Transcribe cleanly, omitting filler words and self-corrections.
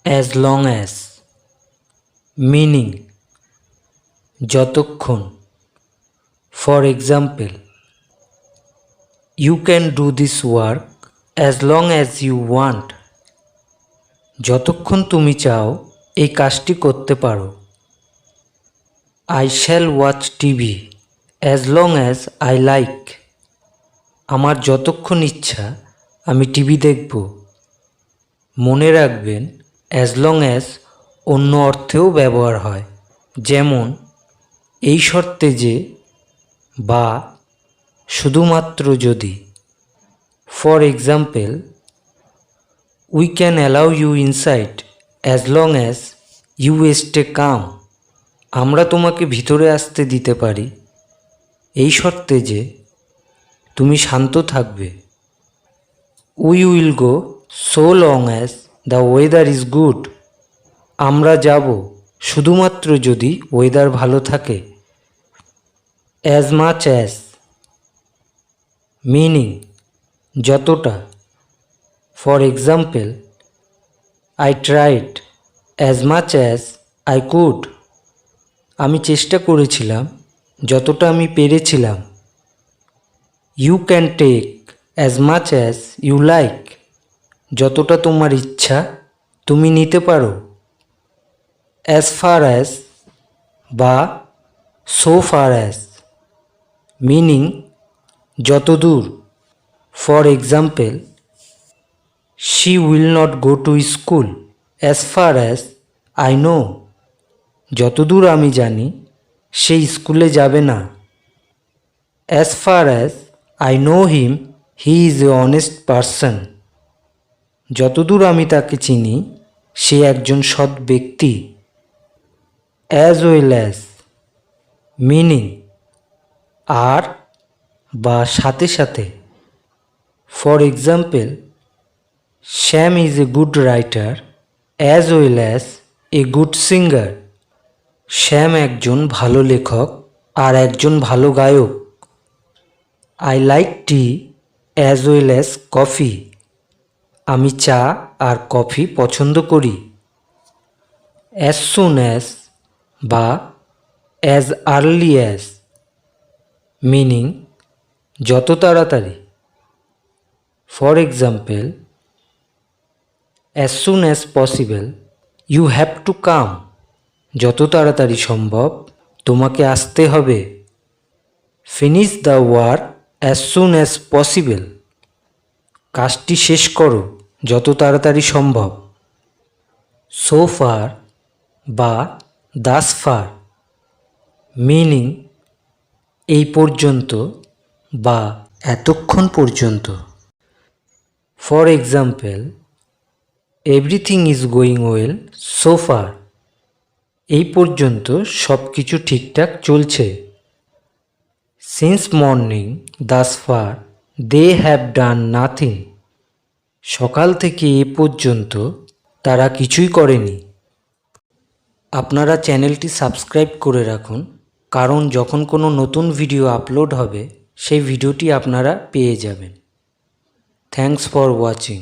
as long as, meaning যতক্ষণ. For example, you can do this work as long as you want. যতক্ষণ তুমি চাও এই কাজটি করতে পারো. I shall watch TV as long as I like. আমার যতক্ষণ ইচ্ছা আমি টিভি দেখব. মনে রাখবেন as long as অন্য অর্থেও ব্যবহার হয়, যেমন এই শর্তে যে, বা শুধুমাত্র যদি. For example, we can allow you inside as long as you stay calm. আমরা তোমাকে ভিতরে আসতে দিতে পারি এই শর্তে যে তুমি শান্ত থাকবে. We will go so long as the weather is good. আমরা যাব শুধুমাত্র যদি ওয়েদার ভালো থাকে. As much as, meaning যতটা. For example, I tried as much as I could. আমি চেষ্টা করেছিলাম যতটা আমি পেরেছিলাম. You can take as much as you like. যতটা তোমার ইচ্ছা তুমি নিতে পারো. As far as বা so far as, meaning যতদূর. For example, she will not go to school as far as I know. যতদূর আমি জানি সে স্কুলে যাবে না. As far as I know him, he is a honest person. যতদূর আমি তাকে চিনি সে একজন সৎ ব্যক্তি. As well as, meaning আর বা সাথে সাথে. For example, Sam is a good writer as well as a good singer. শ্যাম একজন ভালো লেখক আর একজন ভালো গায়ক. I like tea as well as coffee. আমি চা আর কফি পছন্দ করি. As soon as বা as early as, meaning যত তাড়াতাড়ি. For example, as soon as possible you have to come. যত তাড়াতাড়ি সম্ভব তোমাকে আসতে হবে. Finish the work as soon as possible. কাজটি শেষ করো যত তাড়াতাড়ি সম্ভব. So far বা thus far, meaning এই পর্যন্ত বা এতক্ষণ পর্যন্ত. For example, everything is going well so far. এই পর্যন্ত সব কিছু ঠিকঠাক চলছে. Since morning thus far they have done nothing. সকাল থেকে এ পর্যন্ত তারা কিছুই করেনি. আপনারা চ্যানেলটি সাবস্ক্রাইব করে রাখুন, কারণ যখন কোনো নতুন ভিডিও আপলোড হবে সেই ভিডিওটি আপনারা পেয়ে যাবেন. Thanks for watching.